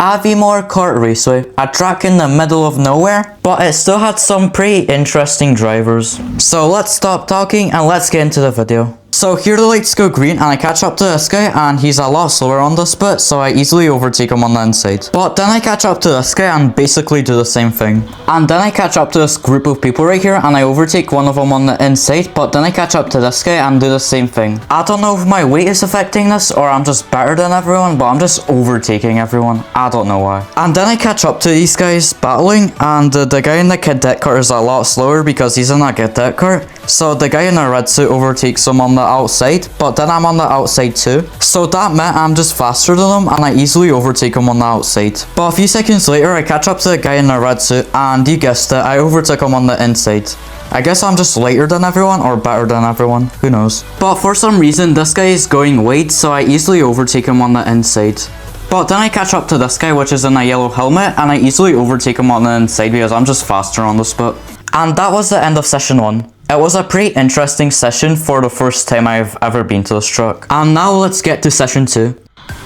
Aviemore Kart Raceway, a track in the middle of nowhere, but it still had some pretty interesting drivers. So let's stop talking and let's get into the video. So here the lights go green and I catch up to this guy and he's a lot slower on this bit, so I easily overtake him on the inside. But then I catch up to this guy and basically do the same thing. And then I catch up to this group of people right here and I overtake one of them on the inside, but then I catch up to this guy and do the same thing. I don't know if my weight is affecting this or I'm just better than everyone, but I'm just overtaking everyone. I don't know why. And then I catch up to these guys battling, and the guy in the cadet cart is a lot slower because he's in a cadet cart. So the guy in the red suit overtakes him on the outside, but then I'm on the outside too. So that meant I'm just faster than him and I easily overtake him on the outside. But a few seconds later I catch up to the guy in the red suit and you guessed it, I overtook him on the inside. I guess I'm just lighter than everyone or better than everyone, who knows. But for some reason this guy is going wide, so I easily overtake him on the inside. But then I catch up to this guy which is in a yellow helmet and I easily overtake him on the inside because I'm just faster on the spot. And that was the end of session 1. It was a pretty interesting session for the first time I've ever been to this track. And now let's get to session 2.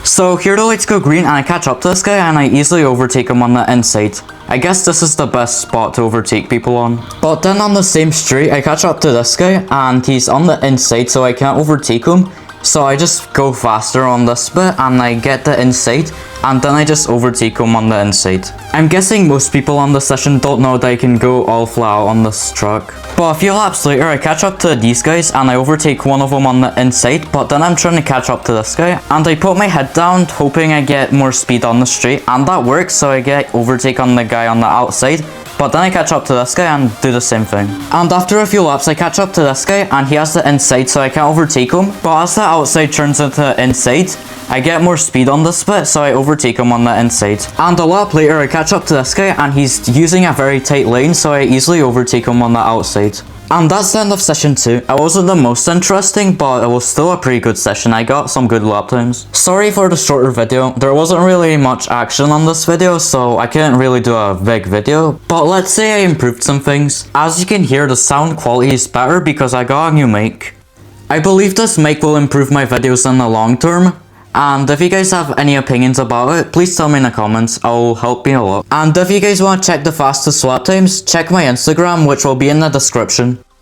So here the lights go green and I catch up to this guy and I easily overtake him on the inside. I guess this is the best spot to overtake people on. But then on the same street I catch up to this guy and he's on the inside, so I can't overtake him. So I just go faster on this bit and I get the inside and then I just overtake him on the inside. I'm guessing most people on this session don't know that I can go all flat out on this track. But a few laps later I catch up to these guys and I overtake one of them on the inside, but then I'm trying to catch up to this guy and I put my head down hoping I get more speed on the straight, and that works, so I get overtake on the guy on the outside. But then I catch up to this guy and do the same thing. And after a few laps I catch up to this guy and he has the inside, so I can't overtake him. But as the outside turns into inside, I get more speed on this bit, so I overtake him on the inside. And a lap later I catch up to this guy and he's using a very tight lane, so I easily overtake him on the outside. And that's the end of session 2. It wasn't the most interesting, but it was still a pretty good session. I got some good lap times. Sorry for the shorter video. There wasn't really much action on this video, so I couldn't really do a big video. But let's say I improved some things. As you can hear, the sound quality is better because I got a new mic. I believe this mic will improve my videos in the long term. And if you guys have any opinions about it, please tell me in the comments. It will help me a lot. And if you guys want to check the fastest lap times, check my Instagram, which will be in the description.